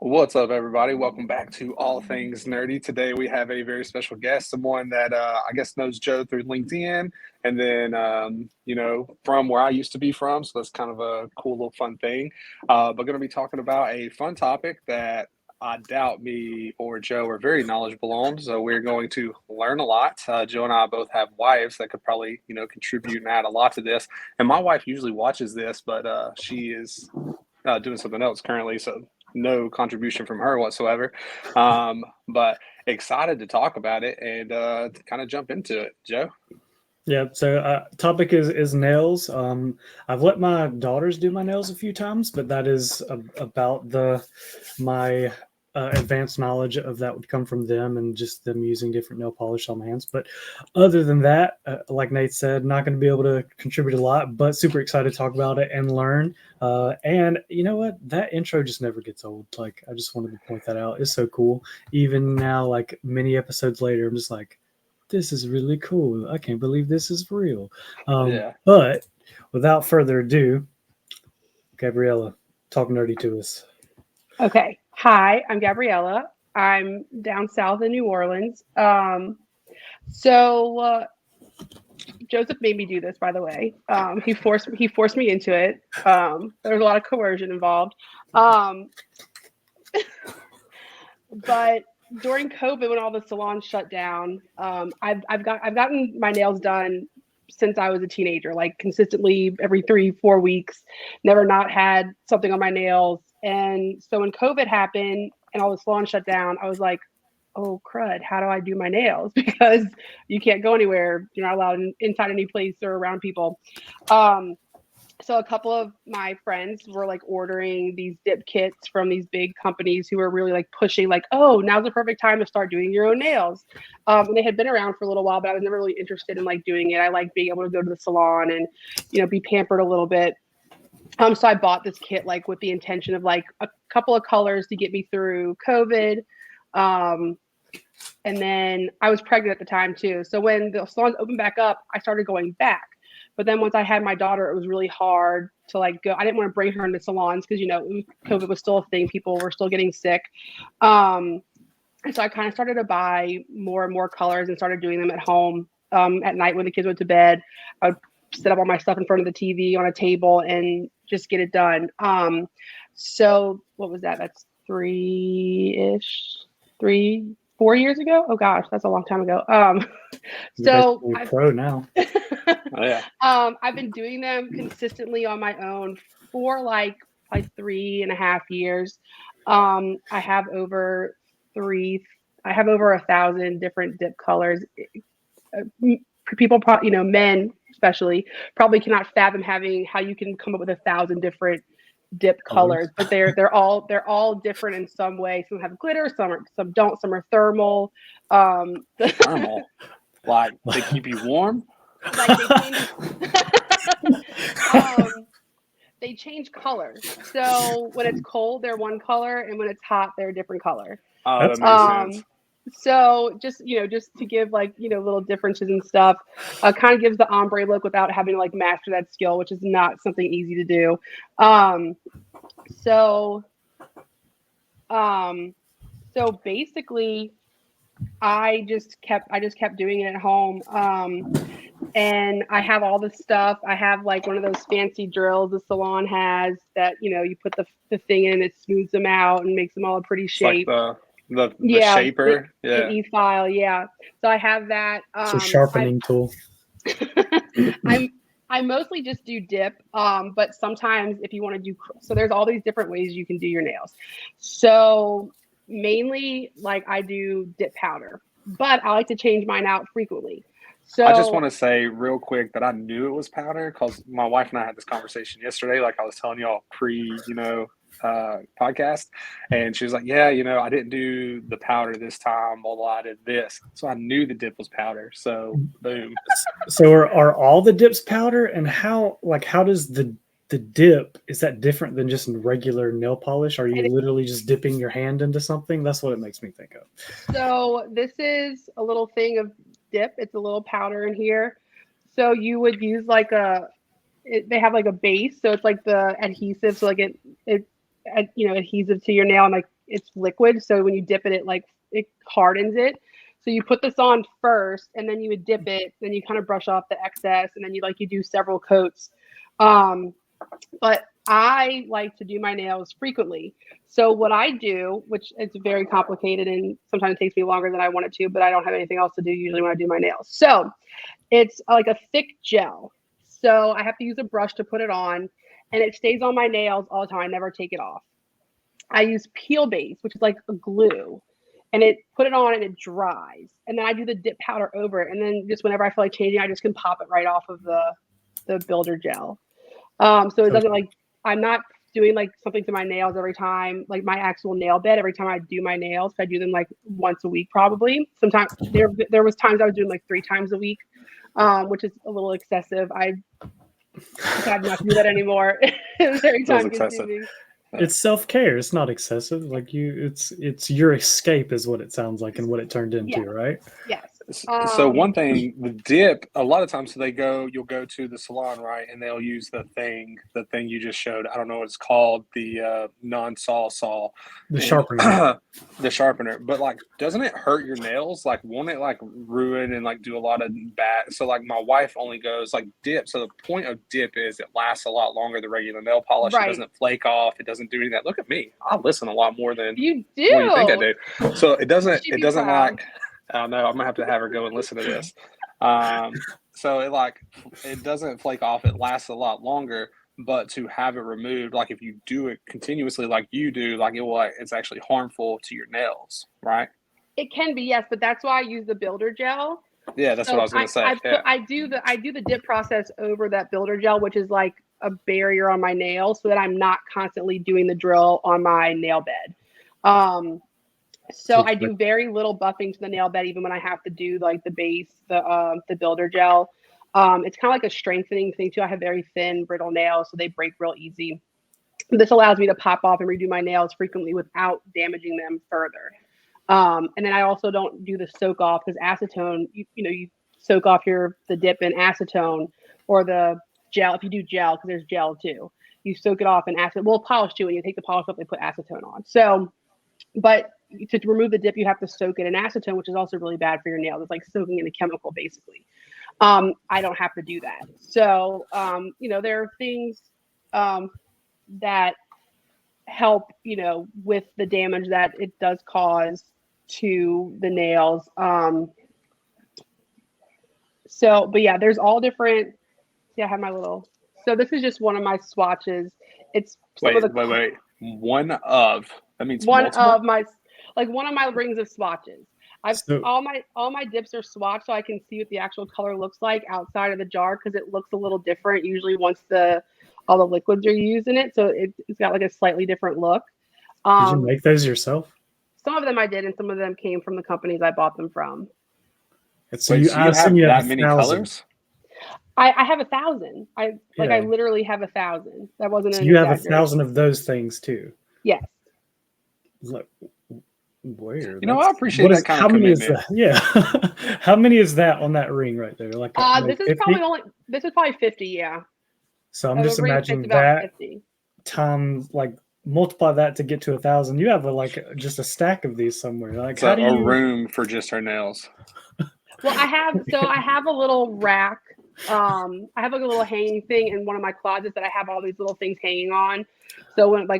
What's up, everybody? Welcome back to All Things Nerdy. Today we have a very special guest, someone that I guess knows Joe through LinkedIn, and then from where I used to be from. So that's kind of a cool little fun thing. But going to be talking about a fun topic that I doubt me or Joe are very knowledgeable on. So we're going to learn a lot. Joe and I both have wives that could probably contribute and add a lot to this. And my wife usually watches this, but she is doing something else currently, so no contribution from her whatsoever. But excited to talk about it and to kind of jump into it. Joe? Yeah, so topic is nails. I've let my daughters do my nails a few times, but that is about my advanced knowledge of that would come from them and just them using different nail polish on my hands. But other than that, like Nate said, not going to be able to contribute a lot, but super excited to talk about it and learn. And you know what? That intro just never gets old. Like, I just wanted to point that out. It's so cool. Even now, like many episodes later, I'm just like, this is really cool. I can't believe this is real. Yeah. But without further ado, Gabriella, talk nerdy to us. Okay. Hi, I'm Gabriella. I'm down south in New Orleans. Joseph made me do this, by the way. He forced me into it. There was a lot of coercion involved. But during COVID, when all the salons shut down, I've gotten my nails done since I was a teenager, like consistently every 3-4 weeks. Never not had something on my nails. And so when COVID happened and all the salons shut down, I was like, oh crud, how do I do my nails? Because you can't go anywhere. You're not allowed inside any place or around people. So a couple of my friends were like ordering these dip kits from these big companies who were really like pushing like, oh, now's the perfect time to start doing your own nails. And they had been around for a little while, but I was never really interested in like doing it. I like being able to go to the salon and, be pampered a little bit. So I bought this kit like with the intention of like a couple of colors to get me through COVID. And then I was pregnant at the time too. So when the salons opened back up, I started going back. But then once I had my daughter, it was really hard to like go. I didn't want to bring her into salons because, COVID was still a thing. People were still getting sick. And so I kind of started to buy more and more colors and started doing them at home at night when the kids went to bed. I would set up all my stuff in front of the TV on a table and just get it done. So what was that? That's 3-4 years ago. Oh gosh, that's a long time ago. So you're pro now. Oh, yeah. I've been doing them consistently on my own for like 3.5 years. I have over 1,000 different dip colors. People probably, men especially, probably cannot fathom how you can come up with 1,000 different dip colors, but they're all different in some way. Some have glitter, some don't, some are thermal. Thermal? Like they keep you warm? Like they change colors. So when it's cold, they're one color, and when it's hot, they're a different color. Oh, that makes sense. So just to give like little differences and stuff, kind of gives the ombre look without having to like master that skill, which is not something easy to do. So basically, I just kept doing it at home. And I have all this stuff. I have like one of those fancy drills the salon has that, you put the thing in, it smooths them out and makes them all a pretty shape. Like the shaper. The E-file. Yeah. So I have that. It's a sharpening tool. I mostly just do dip. But sometimes if you want to do, so there's all these different ways you can do your nails. So mainly like I do dip powder, but I like to change mine out frequently. So I just want to say real quick that I knew it was powder because my wife and I had this conversation yesterday, like I was telling y'all podcast, and she was like, yeah, I didn't do the powder this time, although I did this. So I knew the dip was powder. So boom. So are all the dips powder? And how does the dip, is that different than just regular nail polish? Are you literally just dipping your hand into something? That's what it makes me think of. So this is a little thing of dip. It's a little powder in here. So you would use like they have like a base. So it's like the adhesive. So like it adhesive to your nail and like it's liquid. So when you dip it, it hardens it. So you put this on first, and then you would dip it. Then you kind of brush off the excess, and then you do several coats. But I like to do my nails frequently. So what I do, which is very complicated and sometimes it takes me longer than I want it to, but I don't have anything else to do usually when I do my nails. So it's like a thick gel. So I have to use a brush to put it on, and it stays on my nails all the time. I never take it off. I use peel base, which is like a glue, and put it on and it dries. And then I do the dip powder over it. And then just whenever I feel like changing, I just can pop it right off of the builder gel. So it doesn't I'm not doing like something to my nails every time, like my actual nail bed every time I do my nails. I do them like once a week probably. Sometimes there was times I was doing like 3 times a week, which is a little excessive. I decided not to do that anymore. It was very time consuming. It's self-care. It's not excessive. Like it's your escape is what it sounds like and what it turned into, right? Yes. So one thing, the dip, a lot of times you'll go to the salon, right? And they'll use the thing you just showed. I don't know what it's called, the non-saw. The sharpener. The sharpener. But like, doesn't it hurt your nails? Like, won't it like ruin and like do a lot of bad? So like my wife only goes like dip. So the point of dip is it lasts a lot longer than regular nail polish. Right. It doesn't flake off. It doesn't do any of that. Look at me. I listen a lot more than you do. You think I do. So it doesn't like, I don't know. I'm gonna have her go and listen to this. So it doesn't flake off. It lasts a lot longer. But to have it removed, like if you do it continuously, like you do, like it's actually harmful to your nails, right? It can be, yes, but that's why I use the builder gel. Yeah, that's what I was gonna say. I do the dip process over that builder gel, which is like a barrier on my nails, so that I'm not constantly doing the drill on my nail bed. So I do very little buffing to the nail bed, even when I have to do like the base, the builder gel. It's kind of like a strengthening thing too. I have very thin, brittle nails, so they break real easy. This allows me to pop off and redo my nails frequently without damaging them further. And then I also don't do the soak off, because acetone, you soak off the dip in acetone or the gel. If you do gel, because there's gel too, you soak it off in acetone. Well, polish too. When you take the polish off, they put acetone on. So, but to remove the dip, you have to soak it in acetone, which is also really bad for your nails. It's like soaking in a chemical, basically. I don't have to do that. So, there are things that help, with the damage that it does cause to the nails. But yeah, there's all different. See, I have my little. So this is just one of my swatches. It's wait. One of. That means one multiple? of my. Like one of my rings of swatches. All my dips are swatched, so I can see what the actual color looks like outside of the jar, because it looks a little different usually once all the liquids are used in it. So it's got like a slightly different look. Did you make those yourself? Some of them I did, and some of them came from the companies I bought them from. So you have that many colors? I have 1,000. I literally have 1,000. That wasn't. So you have 1,000 of those things too. Yes. Look. Weird. I appreciate that kind of commitment. Is that? Yeah. How many is that on that ring right there? Like this is probably 50, yeah. So I'm just imagining that 50. Times, like, multiply that to get to 1,000. You have just a stack of these somewhere. Like, how do you... a room for just her nails. Well, I have a little rack. I have like a little hanging thing in one of my closets that I have all these little things hanging on. So when I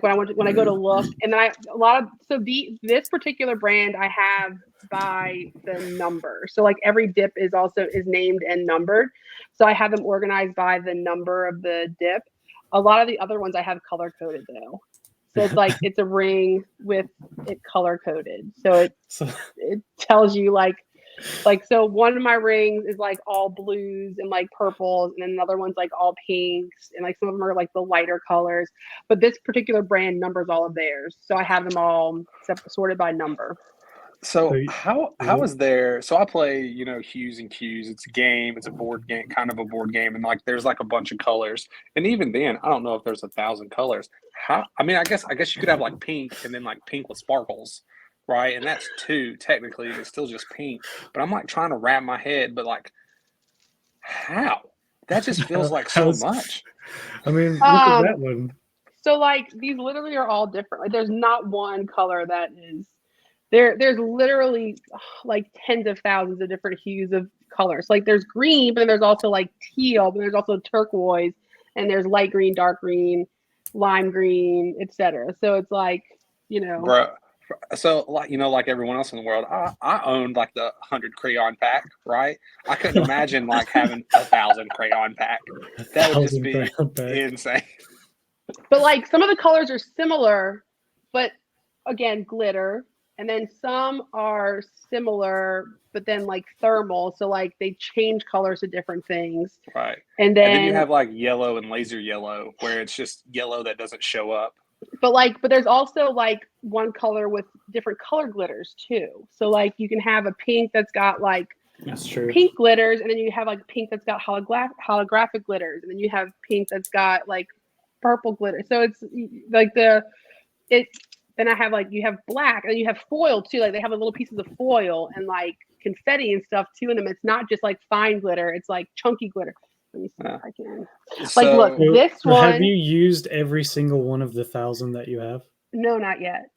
go to look, and then this particular brand I have by the number. So like every dip is named and numbered. So I have them organized by the number of the dip. A lot of the other ones I have color coded though. So it's like it's a ring with it color coded. So it tells you like so one of my rings is like all blues and like purples, and then another one's like all pinks, and like some of them are like the lighter colors. But this particular brand numbers all of theirs, so I have them all sorted by number. So how is there? So I play, Hues and Cues. It's a game. It's a board game, kind of a board game, and like there's like a bunch of colors. And even then, I don't know if there's 1,000 colors. I guess you could have like pink and then like pink with sparkles. Right, and that's 2 technically. It's still just pink, but I'm like trying to wrap my head. But like, how? That just feels like so much. I mean, look at that one. So like these literally are all different. Like there's not one color that is there's literally like tens of thousands of different hues of colors. Like there's green, but then there's also like teal, but there's also turquoise, and there's light green, dark green, lime green, etc. So it's like, Bro, so like like everyone else in the world, I owned like the 100 crayon pack, right? I couldn't imagine like having 1,000 crayon pack. That would just 1,000 be brown bag. insane. But like some of the colors are similar, but again, glitter. And then some are similar, but then like thermal. So like they change colors to different things. Right. And And then you then, have like yellow and laser yellow, where it's just yellow that doesn't show up. but there's also like one color with different color glitters too. So like you can have a pink that's got like That's true. pink glitters, and then you have like pink that's got holographic glitters, and then you have pink that's got like purple glitter. So it's like then I have like you have black, and then you have foil too. Like they have little pieces of foil and like confetti and stuff too in them. It's not just like fine glitter; it's like chunky glitter. Let me see if I can. Like, look, So- this so one. Have you used every single one of the 1,000 that you have? No, not yet.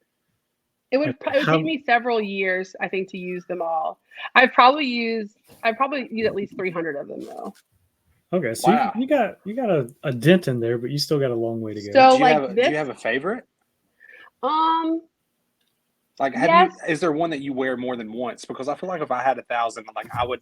It would take me several years, I think, to use them all. I probably use at least 300 of them though. Okay, so Wow. you got a dent in there, but you still got a long way to go. So do like you have a favorite? Like, Yes. is there one that you wear more than once? Because I feel like if I had 1,000, like I would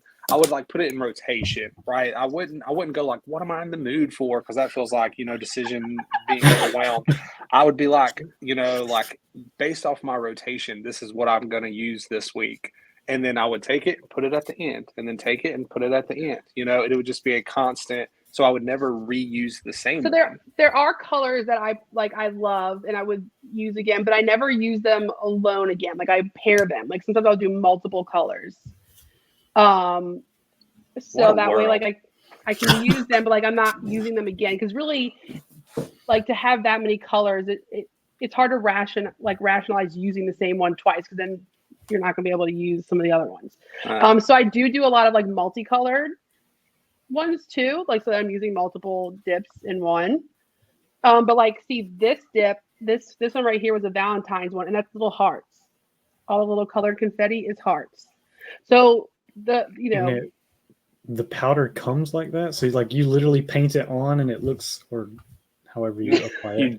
like put it in rotation, right? I wouldn't go like, what am I in the mood for? Because that feels like, decision being overwhelmed. I would be like, like based off my rotation, this is what I'm going to use this week. And then I would take it, put it at the end, and then take it and put it at the end. It would just be a constant. So I would never reuse the same So one. there are colors that I love and I would use again, but I never use them alone again. Like I pair them. Like sometimes I'll do multiple colors. So What a that way, world. like I can use them, but like I'm not using them again because really, like to have that many colors, it's hard to rationalize using the same one twice because then you're not going to be able to use some of the other ones. So I do a lot of like multicolored ones too, like so that I'm using multiple dips in one. But like, see this dip, this one right here was a Valentine's one, and that's little hearts. All the little colored confetti is hearts. So And the powder comes like that, so like you literally paint it on, and it looks, or however you apply it. You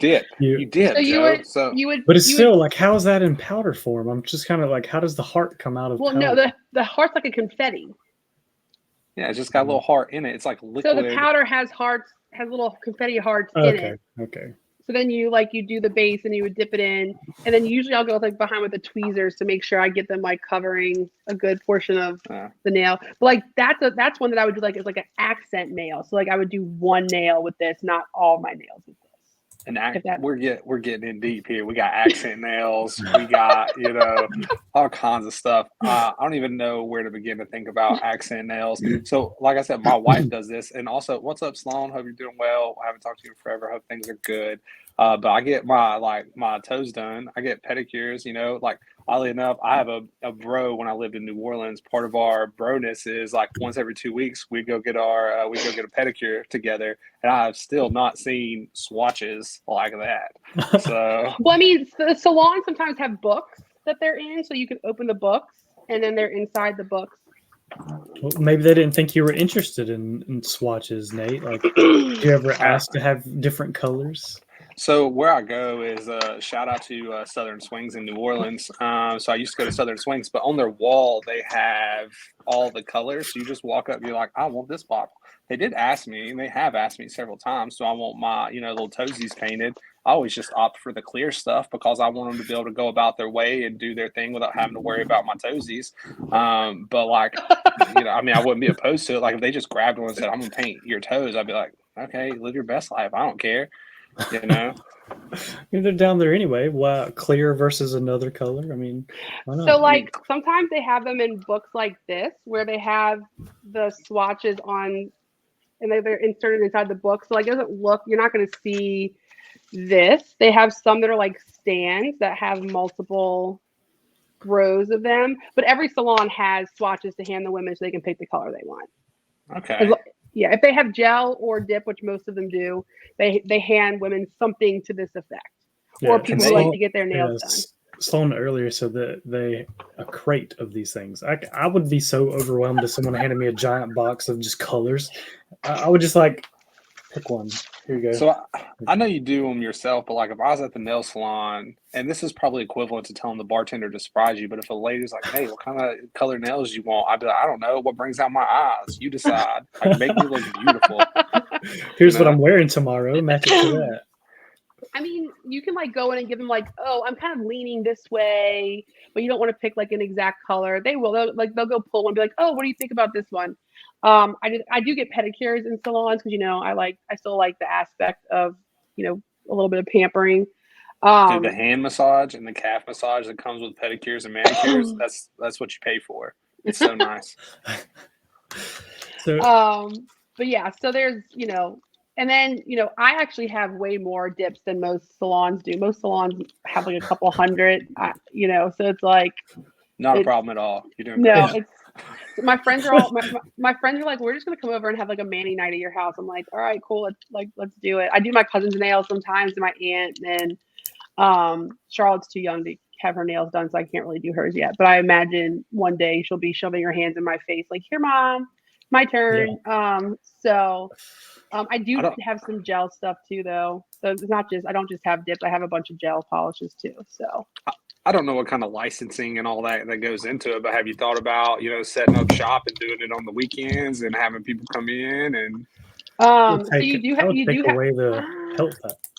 dip, so Joe. you would, but it's still like, how is that in powder form? I'm just kind of like, how does the heart come out of? Well, powder? no, the heart's like a confetti. Yeah, it's just got a little heart in it. It's like liquid. So the powder has little confetti hearts in it. Okay. So then you do the base and you would dip it in, and then usually I'll go like behind with the tweezers to make sure I get them like covering a good portion of the nail. But like that's one that I would do like as like an accent nail. So like I would do one nail with this, not all my nails with this. And we're getting in deep here. We got accent nails. We got all kinds of stuff. I don't even know where to begin to think about accent nails. So, like I said, my wife does this. And also, what's up, Sloan? Hope you're doing well. I haven't talked to you in forever. Hope things are good. But I get my toes done. I get pedicures. Like oddly enough, I have a bro when I lived in New Orleans. Part of our broness is like once every 2 weeks we go get a pedicure together. And I have still not seen swatches like that. So well, I mean, the salons sometimes have books that they're in, so you can open the books and then they're inside the books. Well, maybe they didn't think you were interested in swatches, Nate. Like, did you ever ask to have different colors? So where I go is shout out to Southern Swings in New Orleans. So I used to go to Southern Swings, but on their wall they have all the colors. So you just walk up, and you're like, I want this bottle. They did ask me, and they have asked me several times. So I want my little toesies painted. I always just opt for the clear stuff because I want them to be able to go about their way and do their thing without having to worry about my toesies. But like, I mean, I wouldn't be opposed to it. Like if they just grabbed one and said, I'm gonna paint your toes, I'd be like, okay, live your best life. I don't care. I mean, they're down there anyway. Wow, clear versus another color. I mean, why not? So like sometimes they have them in books like this where they have the swatches on, and they're inserted inside the book. So like it doesn't look. You're not going to see this. They have some that are like stands that have multiple rows of them. But every salon has swatches to hand the women so they can pick the color they want. Okay. Yeah, if they have gel or dip, which most of them do, they hand women something to this effect, or Yeah, people who like to get their nails done. Sloan earlier said that a crate of these things. I would be so overwhelmed if someone handed me a giant box of just colors. I would just like pick one. Here you go. So I know you do them yourself, but like if I was at the nail salon, and this is probably equivalent to telling the bartender to surprise you, but if a lady's like, "Hey, what kind of color nails you want?" I'd be like, "I don't know. What brings out my eyes? You decide. Like, make me look beautiful." Here's what I'm wearing tomorrow. Match it to that. I mean, you can like go in and give them like, oh, I'm kind of leaning this way, but you don't want to pick like an exact color. They'll go pull one, and be like, oh, what do you think about this one? I do get pedicures in salons because I still like the aspect of a little bit of pampering. Dude, the hand massage and the calf massage that comes with pedicures and manicures, that's what you pay for. It's so nice. But yeah, so there's and then, I actually have way more dips than most salons do. Most salons have like a couple hundred, so it's like not a problem at all. You're doing great. great. My friends are all my friends are like, we're just gonna come over and have like a mani night at your house. I'm like, all right, cool, let's do it. I do my cousin's nails sometimes, and my aunt, and Charlotte's too young to have her nails done, so I can't really do hers yet. But I imagine one day she'll be shoving her hands in my face, like, here, mom, my turn. Yeah. I do have some gel stuff too, though. So it's not just I don't just have dips. I have a bunch of gel polishes too. So I don't know what kind of licensing and all that goes into it, but have you thought about setting up shop and doing it on the weekends and having people come in and? So you do have away the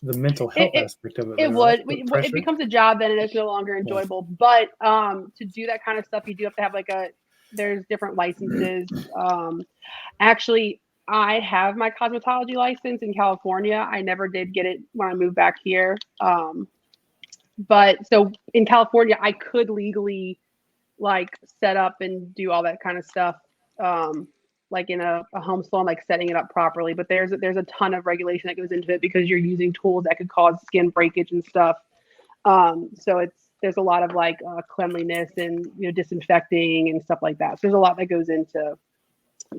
mental health aspect of it. It would. It becomes a job then, and it's no longer enjoyable. Yeah. But to do that kind of stuff, you do have to have there's different licenses. Actually, I have my cosmetology license in California. I never did get it when I moved back here. But so in California, I could legally set up and do all that kind of stuff. Like in a home salon, like setting it up properly. But there's a ton of regulation that goes into it because you're using tools that could cause skin breakage and stuff. So there's a lot of cleanliness and disinfecting and stuff like that. So there's a lot that goes into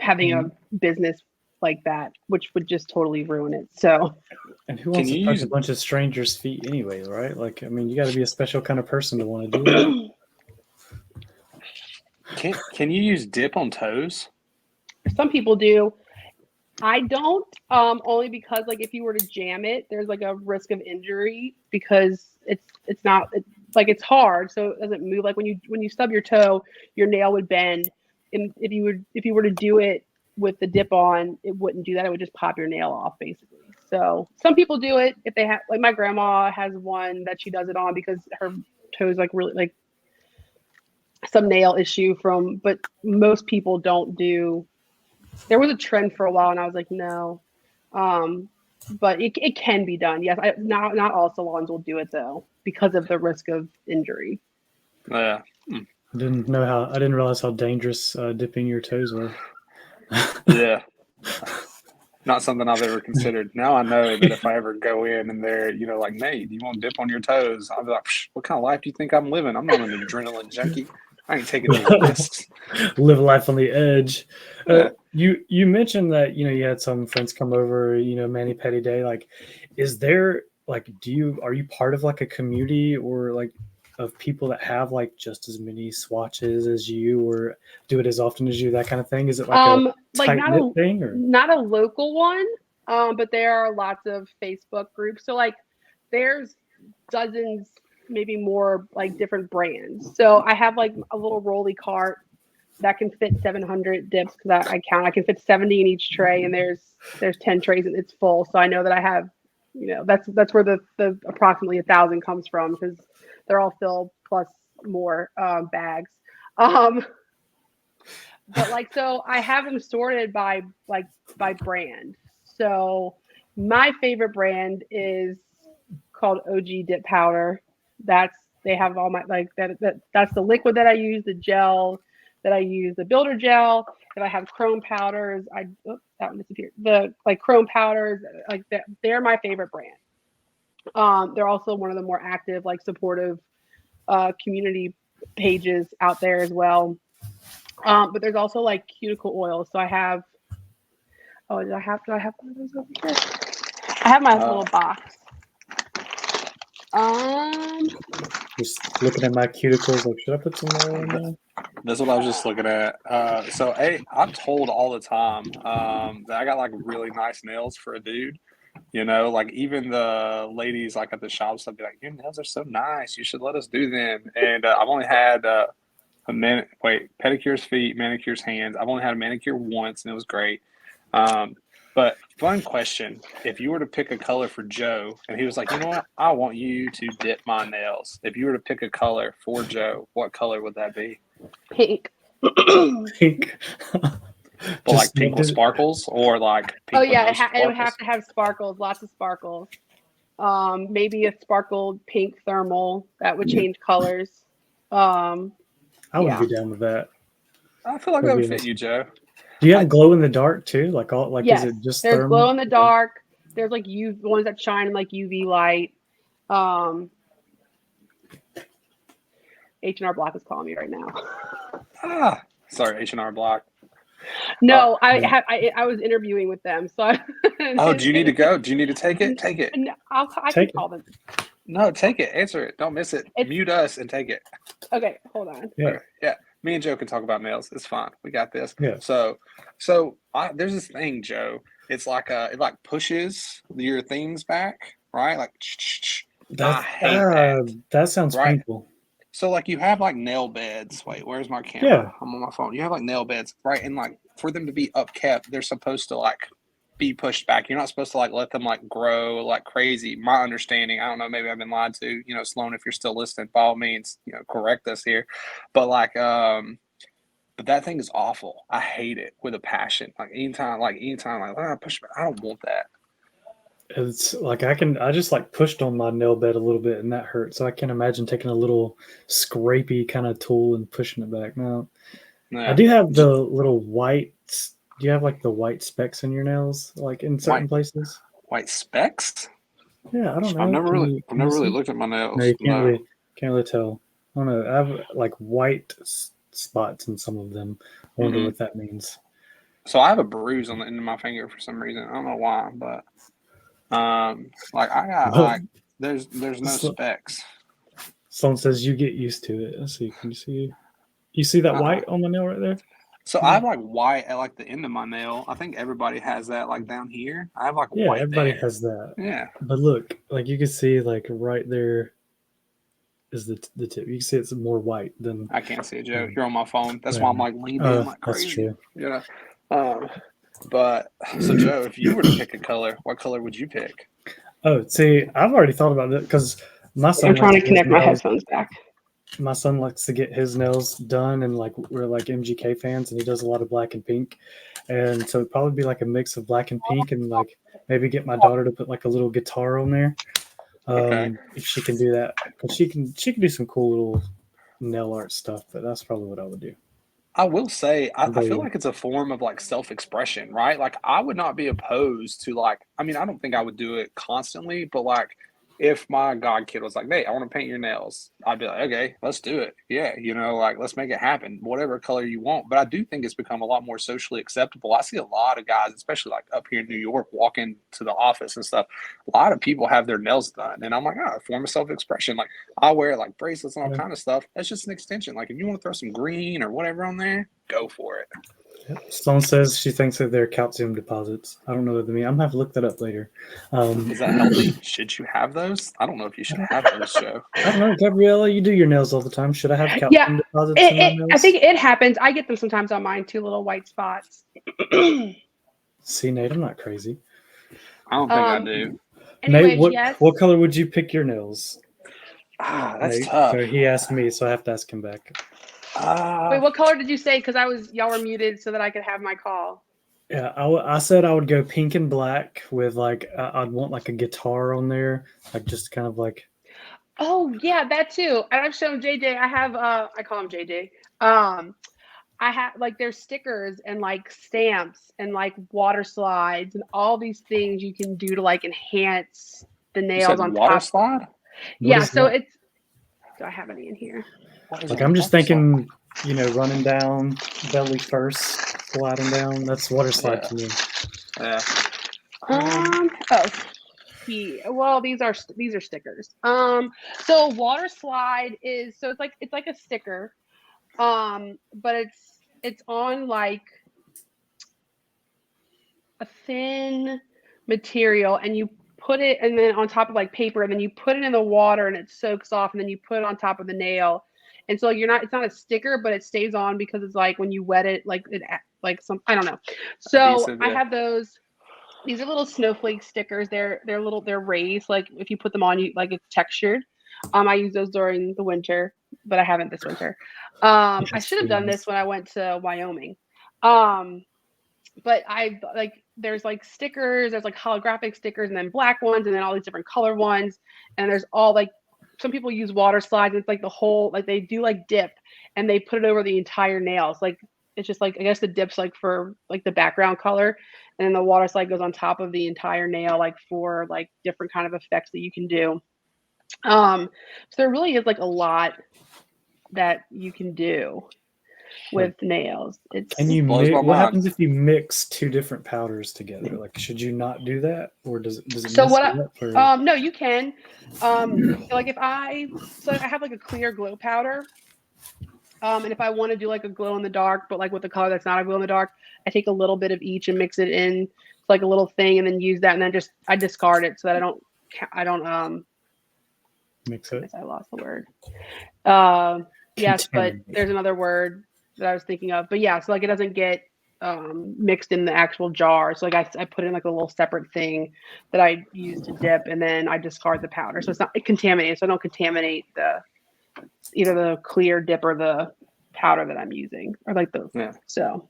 having a business like that, which would just totally ruin it. So, and who wants to touch a bunch of strangers' feet anyway, right? Like, I mean, you got to be a special kind of person to want to do that. Can you use dip on toes? Some people do. I don't, only because if you were to jam it, there's a risk of injury because it's hard, so it doesn't move. Like when you stub your toe, your nail would bend, and if you were to do it with the dip on, it wouldn't do that. It would just pop your nail off, basically. So some people do it if they have, my grandma has one that she does it on because her toes really some nail issue but most people don't do. There was a trend for a while, and I was like, no. But it can be done. Yes, not all salons will do it though because of the risk of injury. Yeah. I didn't realize how dangerous dipping your toes were. Yeah. Not something I've ever considered. Now I know that if I ever go in and they're, like, Nate, do you want to dip on your toes? I'll be like, what kind of life do you think I'm living? I'm not an adrenaline junkie. I ain't taking any risks. Live life on the edge. You mentioned that you had some friends come over, mani pedi day. Like, is there are you part of a community or of people that have just as many swatches as you or do it as often as you, that kind of thing? Is it a tight-knit thing or not a local one? But there are lots of Facebook groups. So there's dozens, maybe more different brands. So I have a little rolly cart that can fit 700 dips because I count. I can fit 70 in each tray, and there's 10 trays and it's full. So I know that I have, that's where the approximately 1,000 comes from because they're all filled plus more bags. But so I have them sorted by brand. So my favorite brand is called OG Dip Powder. They have all my that's the liquid that I use, the gel that I use, the builder gel. If I have chrome powders, that one disappeared. The chrome powders, they're my favorite brand. They're also one of the more active, supportive community pages out there as well. But there's also cuticle oil. So I have Oh, do I have one of those over here? I have my little box. Just looking at my cuticles, like, should I put some nail in there? That's what I was just looking at. So, I'm told all the time that I got like really nice nails for a dude. You know, like even the ladies like at the shops, they'll be like, "Your nails are so nice. You should let us do them." And I've only had pedicures feet, manicures hands. I've only had a manicure once, and it was great. But fun question: if you were to pick a color for Joe, and he was like, "You know what? I want you to dip my nails." If you were to pick a color for Joe, what color would that be? Pink. Pink. But like pink with sparkles, or like pink Oh yeah, with it would have to have sparkles, lots of sparkles. Maybe a sparkled pink thermal that would change colors. I would be down with that. I feel like that would fit you, Joe. Do you have glow in the dark too? Like all like yes, is it just there's thermal? Glow in the dark. There's like ones that shine in like UV light. H&R Block is calling me right now. Sorry, H&R Block. No, I was interviewing with them, so. Do you need to go? Do you need to take it? Take it. No, I can call them. No, take it. Answer it. Don't miss it. Mute us and take it. Okay, hold on. Yeah. Okay, yeah. Me and Joe can talk about nails. It's fine. We got this. Yeah. So there's this thing, Joe. It's like it like pushes your things back, right? Like I hate that. That sounds painful. So like you have like nail beds. Wait, where's my camera? Yeah. I'm on my phone. You have like nail beds, right? And like for them to be upkept, they're supposed to like be pushed back. You're not supposed to like let them like grow like crazy. My understanding, I don't know, maybe I've been lied to. You know, Sloan, if you're still listening, by all means, you know, correct us here. But like but that thing is awful. I hate it with a passion. Like anytime push back, I don't want that. It's like I just like pushed on my nail bed a little bit and that hurt. So I can't imagine taking a little scrapey kind of tool and pushing it back. No. Yeah. I do have the little white. Do you have like the white specks in your nails, like in certain places? White specks? Yeah, I don't know. I've never really looked at my nails. No, you can't really tell. I don't know. I have like white spots in some of them. I wonder what that means. So I have a bruise on the end of my finger for some reason. I don't know why, but like I got like there's no specks. Someone says you get used to it. Let's see. Can you see? You see that white on the nail right there? So I have like white at like the end of my nail. I think everybody has that like down here. I have like white. Yeah, everybody has that. Yeah. But look, like you can see like right there is the tip. You can see it's more white than. I can't see it, Joe. You're on my phone. That's why I'm like leaning in like crazy. That's true. You know. But so Joe, if you were to pick a color, what color would you pick? Oh, see, I've already thought about it because my son. I'm trying to connect my headphones back. My son likes to get his nails done, and like we're like MGK fans, and he does a lot of black and pink, and so it'd probably be like a mix of black and pink, and like maybe get my daughter to put like a little guitar on there, if she can do that, because she can do some cool little nail art stuff. But that's probably what I would do. I will say, I feel like it's a form of like self-expression, right? Like I would not be opposed to like, I mean, I don't think I would do it constantly, but like if my god kid was like, "Hey, I want to paint your nails," I'd be like, "Okay, let's do it." Yeah, you know, like let's make it happen, whatever color you want. But I do think it's become a lot more socially acceptable. I see a lot of guys, especially like up here in New York, walking to the office and stuff. A lot of people have their nails done, and I'm like, a form of self-expression. Like I wear like bracelets and all kind of stuff. That's just an extension. Like if you want to throw some green or whatever on there, go for it. Someone says she thinks that they're calcium deposits. I don't know what they mean. I'm gonna have to look that up later. Is that healthy? Should you have those? I don't know if you should have those, Joe. I don't know, Gabriella. You do your nails all the time. Should I have calcium deposits in my nails? I think it happens. I get them sometimes on mine too, little white spots. See, Nate, I'm not crazy. I don't think I do. Anyways, Nate, what color would you pick your nails? That's Nate, tough. So he asked me, so I have to ask him back. Wait, what color did you say? Because y'all were muted so that I could have my call. Yeah, I said I would go pink and black with like I'd want like a guitar on there, like just kind of like. Oh yeah, that too. And I've shown JJ. I have I call him JJ. I have like there's stickers and like stamps and like water slides and all these things you can do to like enhance the nails on water top. Slide? Yeah, so it's. Do I have any in here? Like I'm just thinking, you know, running down belly first, sliding down. That's water slide to me. Yeah. Oh, well, these are stickers. So water slide is it's like a sticker, but it's on like a thin material, and you put it and then on top of like paper, and then you put it in the water and it soaks off, and then you put it on top of the nail, and so it's not a sticker, but it stays on because it's like when you wet it, like it like some, I don't know. So Adhesive, I yeah. have those. These are little snowflake stickers. They're raised. Like if you put them on, you like it's textured. I use those during the winter, but I haven't this winter. I Yes, should have done please. this when I went to Wyoming. But I like there's like stickers, there's like holographic stickers, and then black ones, and then all these different color ones. And there's all like some people use water slides. It's like the whole, like they do like dip, and they put it over the entire nails. Like it's just like, I guess the dip's like for like the background color, and then the water slide goes on top of the entire nail, like for like different kind of effects that you can do. So there really is like a lot that you can do with nails. It's Can you Blows my what mind. happens if you mix two different powders together? Like, should you not do that, or does it so mess what it up? Or no, you can. Like if I have like a clear glow powder. And if I want to do like a glow in the dark, but like with a color that's not a glow in the dark, I take a little bit of each and mix it in like a little thing, and then use that, and then I discard it so that I don't mix it? I lost the word. Yes, but Contaminate. there's another word that I was thinking of. But yeah, so like it doesn't get mixed in the actual jar. So like I put in like a little separate thing that I use to dip, and then I discard the powder. So it's not contaminated. So I don't contaminate either the clear dip or the powder that I'm using, or like the Yeah. so.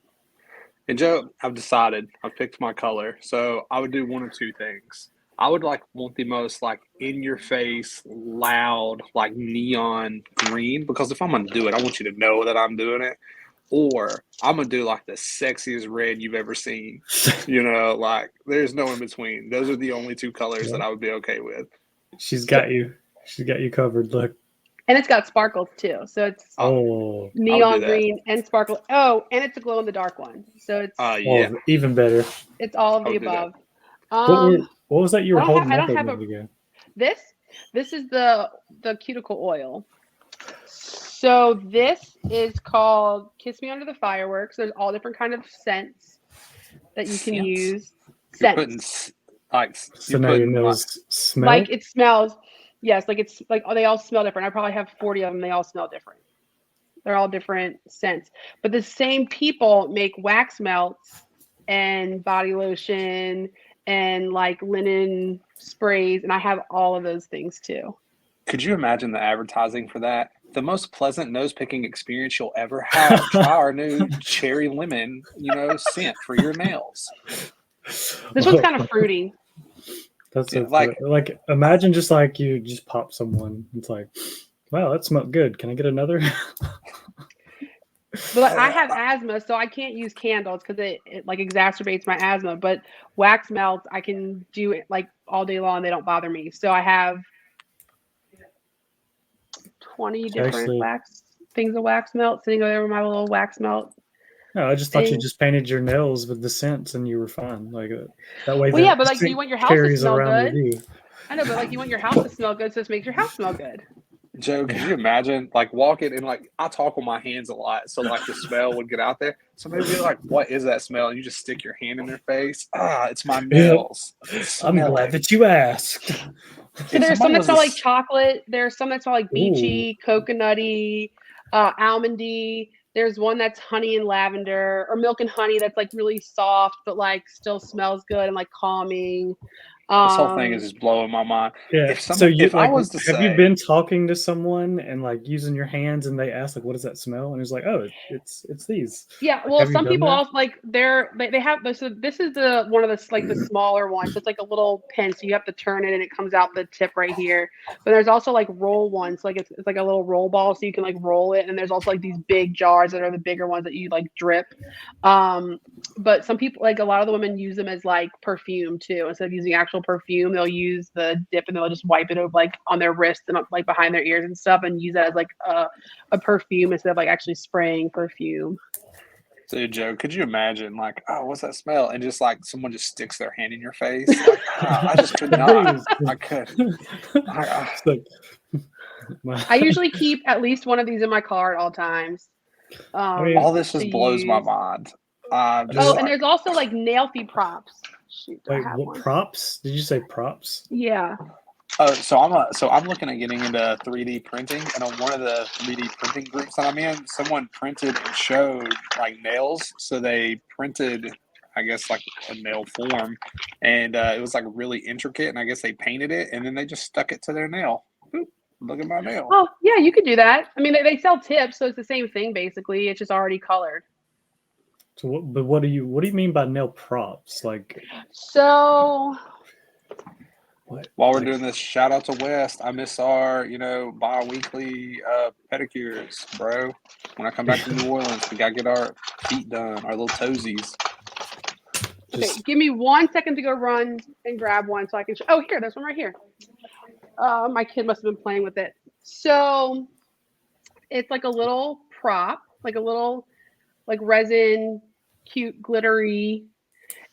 And Joe, I've decided. I've picked my color. So I would do one of two things. I would like want the most like in your face, loud, like neon green, because if I'm gonna do it, I want you to know that I'm doing it. Or I'm gonna do like the sexiest red you've ever seen. You know, like there's no in between. Those are the only two colors that I would be okay with. She's got you. She's got you covered. Look. And it's got sparkles too. So it's Oh, neon green and sparkle. Oh, and it's a glow in the dark one. So it's yeah, even better. it's all of I the would do that. above. What was that you were holding I up don't a have minute ago? this is the cuticle oil. So this is called Kiss Me Under the Fireworks. There's all different kind of scents that you can Scents? use. You're Scents. putting like So now your nails smell. Like it smells. Yes, like it's like they all smell different. I probably have 40 of them. They all smell different. They're all different scents. But the same people make wax melts and body lotion and like linen sprays, and I have all of those things too. Could you imagine the advertising for that? The most pleasant nose picking experience you'll ever have. Try our new cherry lemon, scent for your nails. This one's kind of fruity. That's Yeah, like imagine just like you just pop someone. It's like, wow, that smelled good. Can I get another? But like, I have asthma, so I can't use candles because it like exacerbates my asthma. But wax melts, I can do it like all day long. They don't bother me. So I have 20 different things of wax melt sitting over my little wax melt. No, I just thought you just painted your nails with the scents and you were fine. Like that way. Well, yeah, but like you want your house to smell good. with you. I know, but like you want your house to smell good, so this makes your house smell good. Joe, could you imagine like walking and like I talk with my hands a lot, so like the smell would get out there. Somebody would be like, "What is that smell?" And you just stick your hand in their face. It's my nails. I'm glad that you asked. So there's some that smell like chocolate. There's some that smell like beachy, coconutty, almondy. There's one that's honey and lavender, or milk and honey that's like really soft, but like still smells good and like calming. This whole thing is just blowing my mind. Yeah. Have you been talking to someone and like using your hands, and they ask like, "What does that smell?" And it's like, "Oh, it's these." Yeah. Well, some people also like they have. So this is the one of the like the smaller ones. So it's like a little pin, so you have to turn it and it comes out the tip right here. But there's also like roll ones, like it's like a little roll ball, so you can like roll it. And there's also like these big jars that are the bigger ones that you like drip. But some people, like a lot of the women, use them as like perfume too. Instead of using actual perfume, they'll use the dip and they'll just wipe it over like on their wrists and like behind their ears and stuff, and use that as like a perfume instead of like actually spraying perfume. Dude, Joe, could you imagine, like, oh, what's that smell? And just like someone just sticks their hand in your face. Like, I just could not. I couldn't. It's like, I usually keep at least one of these in my car at all times. mean, All this to just blows my use. mind. I'm Oh, just and like, there's also like nailfy props. Shoot, do I wait, have what one? props? Did you say props? Yeah. so I'm looking at getting into 3D printing, and on one of the 3D printing groups that I'm in, someone printed and showed like nails. So they printed, I guess, like a nail form, and it was like really intricate. And I guess they painted it, and then they just stuck it to their nail. Boop, look at my nail. Oh, yeah, you could do that. I mean, they sell tips, so it's the same thing basically. It's just already colored. So what do you mean by nail props? Like, So what? While we're Like, doing this, shout out to West. I miss our, bi-weekly pedicures, bro. When I come back from New Orleans, we gotta get our feet done, our little toesies. okay, just give me 1 second to go run and grab one so I can. Oh, here, there's one right here. My kid must have been playing with it. So it's like a little prop, like a little like resin, cute, glittery,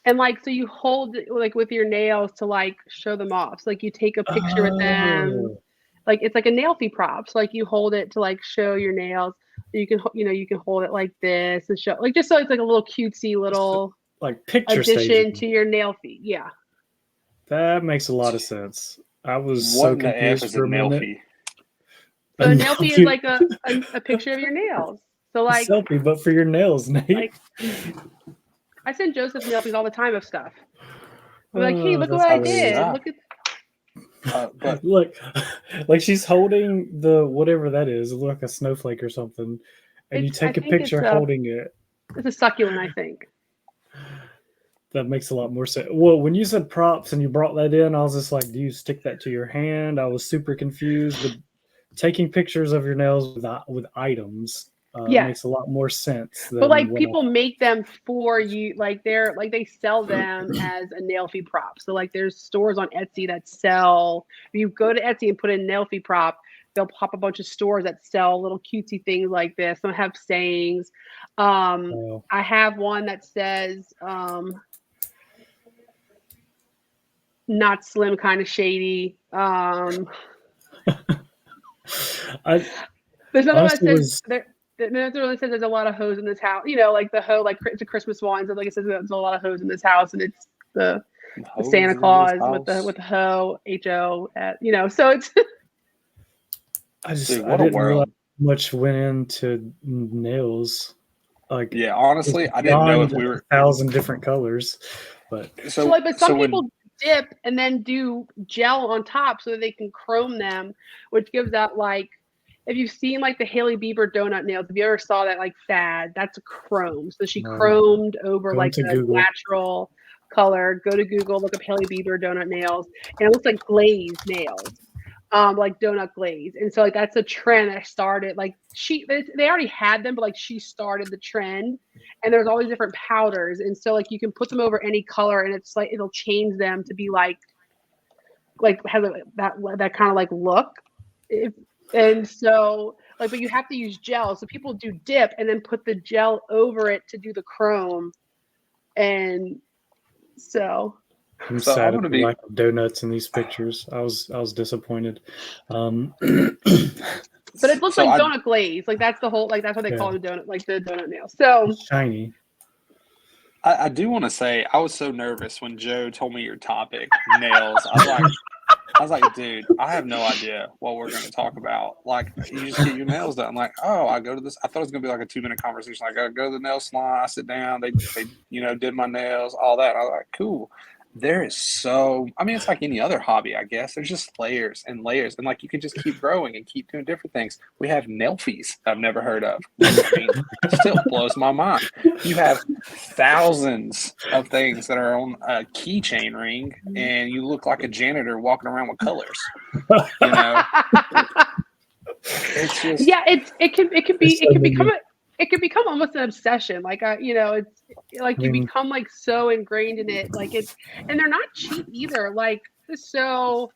and like so you hold it like with your nails to like show them off. So like you take a picture with them. oh, Like it's like a nailfy prop. So like you hold it to like show your nails. You can you can hold it like this and show like just so it's like a little cutesy little like picture addition staging. to your nail feet. Yeah. That makes a lot of sense. I was What so in the F confused is a for a minute. nailfie? So A a nailfie is selfie, like a picture of your nails. So a like selfie, but for your nails, Nate. like I send Joseph nailfies all the time of stuff. I'm like, hey, Oh, look at that's what I hilarious. did. Ah, Look at but Look, like she's holding the whatever that is, like a snowflake or something, and you it's. I take a think picture it's holding it. a succulent. I think. That makes a lot more sense. Well, when you said props and you brought that in, I was just like, do you stick that to your hand? I was super confused. But taking pictures of your nails with items Yeah. makes a lot more sense But than like what people make them for you, like they're like they sell them as a nailfy prop. So like there's stores on Etsy that sell. If you go to Etsy and put in nailfy prop, they'll pop a bunch of stores that sell little cutesy things like this. Some have sayings. Oh. I have one that says not slim, kind of shady. I There's another one that honestly says was there's another one that says there's a lot of hoes in this house. Like the hoe, like it's a Christmas one. So like it says there's a lot of hoes in this house, and it's the Santa hose in this Claus with house. the hoe, HO at so it's Dude, I what a didn't realize world. how much went into nails. Like Yeah, it's honestly, I didn't know beyond if we were 1,000 different colors. But so so like but so some when people dip and then do gel on top so that they can chrome them, which gives that like if you've seen like the Hailey Bieber donut nails, if you ever saw that like fad, that's a chrome. So she chromed over going like to the Google, natural color. Go to Google, look up Hailey Bieber donut nails, and it looks like glazed nails. Like donut glaze, and so like that's a trend that started. Like they already had them, but like she started the trend. And there's all these different powders, and so like you can put them over any color, and it's like it'll change them to be like has that kind of like look. And so like, but you have to use gel. So people do dip and then put the gel over it to do the chrome, and so. I'm so I'm sad at gonna the be lack of donuts in these pictures. I was disappointed. But it looks so like I donut glaze. Like that's the whole like that's what they Yeah, call the donut, like the donut nail. So it's shiny. I do want to say I was so nervous when Joe told me your topic, nails. I was like, dude, I have no idea what we're going to talk about. Like, you just get your nails done. I'm like, oh, I go to this. I thought it was going to be like a 2-minute conversation. Like, I go to the nail salon, I sit down, they did my nails, all that. I was like, cool. There is it's like any other hobby, I guess. There's just layers and layers. And like, you can just keep growing and keep doing different things. We have nail fees I've never heard of. Still blows my mind. You have thousands of things that are on a keychain ring, and you look like a janitor walking around with colors. It's just it can become almost an obsession. Like it's like you become like so ingrained in it. Like and they're not cheap either. Like so.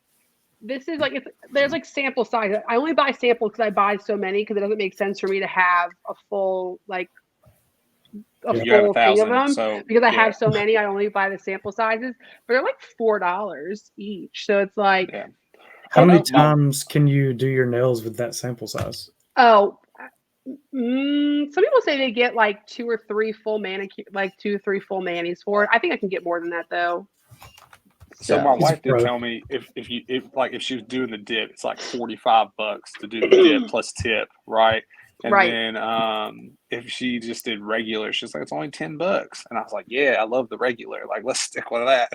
This is like there's like sample size. I only buy sample because I buy so many because it doesn't make sense for me to have a full like a You have full thing of 1,000, them so because I yeah, have so many. I only buy the sample sizes, but they're like $4 each. So it's like, yeah. How Oh many no, my times can you do your nails with that sample size? oh, some people say they get like 2 or 3 full manicure, like 2 or 3 full manis for it. I think I can get more than that though. So my So He's a wife did pro. tell me if she was doing the dip, it's like $45 to do the dip plus tip, right? And right. then if she just did regular, she's like, it's only $10. And I was like, yeah, I love the regular. Like, let's stick with that.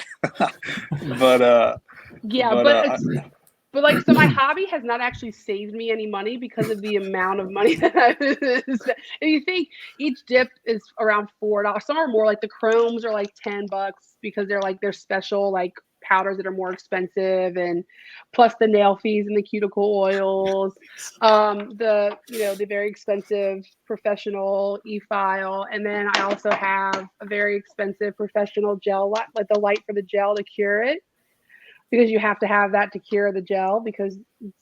but Yeah, but but it's but like so my hobby has not actually saved me any money because of the amount of money that I've spent. And you think each dip is around $4. Some are more, like the chromes are like $10 because they're special like powders that are more expensive, and plus the nail fees and the cuticle oils. The very expensive professional e-file, and then I also have a very expensive professional gel, like the light for the gel to cure it, because you have to have that to cure the gel, because it's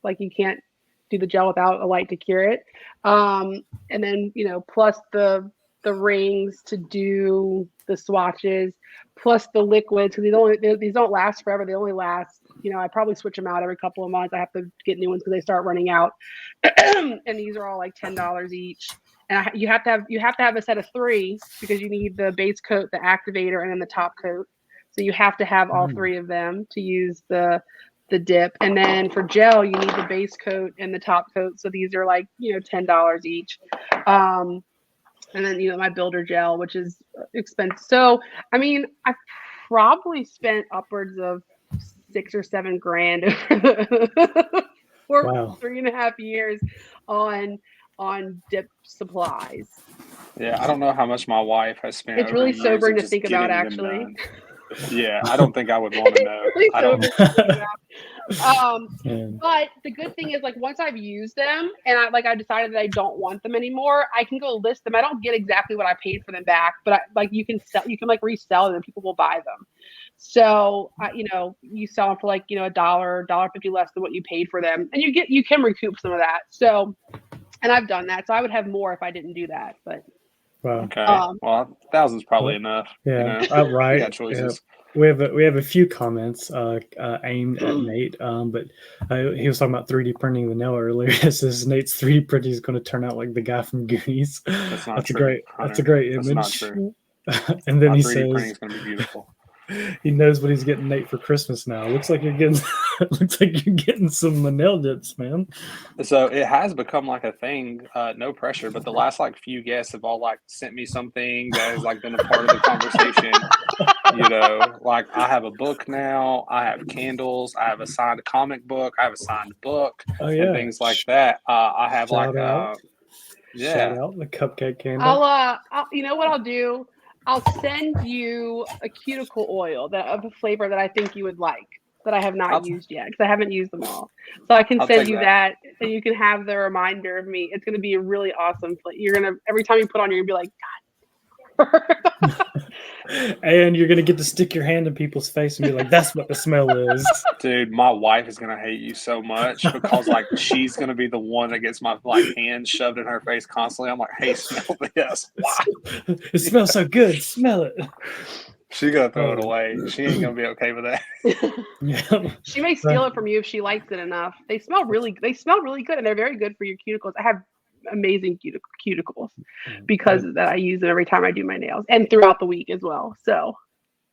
like you can't do the gel without a light to cure it. And then plus the rings to do the swatches, plus the liquids, because these don't last forever. They only last, I probably switch them out every couple of months. I have to get new ones because they start running out. And these are all like $10 each. And you have to have a set of 3 because you need the base coat, the activator, and then the top coat. So you have to have all 3 of them to use the dip. And then for gel, you need the base coat and the top coat. So these are like, $10 each. And then, my builder gel, which is expensive. So, I mean, I probably spent upwards of 6 or 7 grand for Wow. 3.5 years on dip supplies. yeah, I don't know how much my wife has spent It's over the really years sobering of to just think about, getting them actually. done. Yeah, I don't think I would want to know. Really I don't. sobering to think about. And But the good thing is, like, once I've used them and I decided that I don't want them anymore, I can go list them. I don't get exactly what I paid for them back, but you can like resell them and people will buy them. So, you sell them for like, $1.50 less than what you paid for them, and you can recoup some of that. So, and I've done that. So I would have more if I didn't do that, but, wow. Okay, um, well, 1,000's probably Well, enough. yeah. You Right. got Yeah. choices. We have a few comments aimed at Nate, but he was talking about 3D printing the nail earlier. It says Nate's 3D printing is going to turn out like the guy from Goonies. That's not true, That's a Hunter. great That's not image. true. And then My he 3D printing says is going to be beautiful. he knows what he's getting Nate for Christmas now. Looks like you're getting looks like you're getting some nail dips, man. So it has become like a thing, no pressure, but the last like few guests have all like sent me something that has like been a part of the conversation. Like I have a book now, I have candles, I have a signed comic book, I have a signed book, Oh and yeah. things like that. I have like Shout out. Shout yeah. out the cupcake candle. you know what I'll do? I'll send you a cuticle oil of a flavor that I think you would like, that I have not I'll used yet because I haven't used them all. So I can I'll send take you that. that, and you can have the reminder of me. It's going to be a really awesome. You're gonna, every time you put on, you're gonna be like, And you're gonna get to stick your hand in people's face and be like, "That's what the smell is." Dude, my wife is gonna hate you so much because like she's gonna be the one that gets my like hand shoved in her face constantly. I'm like, hey, smell this. Wow. It smells so good. Smell it. She's gonna throw it away. She ain't gonna be okay with that. Yeah. she may steal it from you if she likes it enough. They smell really good, and they're very good for your cuticles. I have amazing cuticles because of that. I use them every time I do my nails and throughout the week as well. So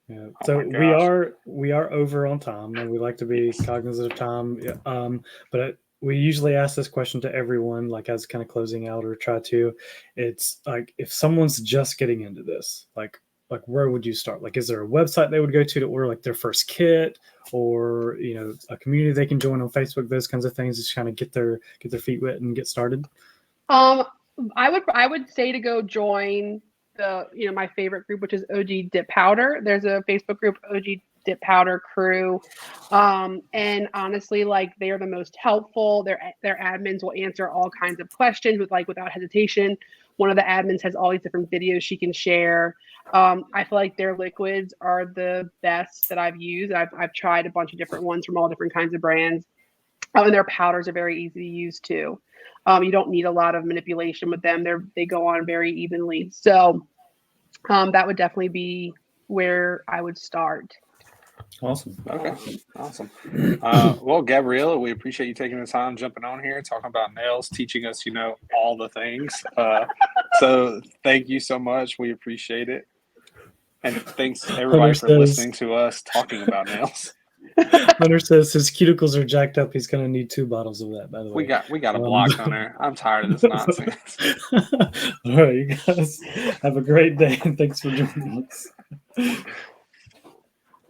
Yeah. Oh So my gosh. we are over on time, and we like to be cognizant of time. But we usually ask this question to everyone, like as kind of closing out, or try to. It's like if someone's just getting into this, like where would you start? Like, is there a website they would go to order like their first kit, or a community they can join on Facebook? Those kinds of things, just kind of get their feet wet and get started. I would say to go join my favorite group, which is OG Dip Powder. There's a Facebook group, OG Dip Powder Crew, and honestly, like, they are the most helpful. Their admins will answer all kinds of questions without hesitation. One of the admins has all these different videos she can share. I feel like their liquids are the best that I've used. I've tried a bunch of different ones from all different kinds of brands. And their powders are very easy to use too. You don't need a lot of manipulation with them. They go on very evenly. So That would definitely be where I would start. Awesome. Okay, awesome. Well, Gabriella, we appreciate you taking the time, jumping on here, talking about nails, teaching us, all the things. So thank you so much. We appreciate it. And thanks everybody for listening to us talking about nails. Hunter says his cuticles are jacked up. He's going to need 2 bottles of that, by the way. We got a block, Hunter. I'm tired of this nonsense. All right, you guys have a great day, and thanks for joining us.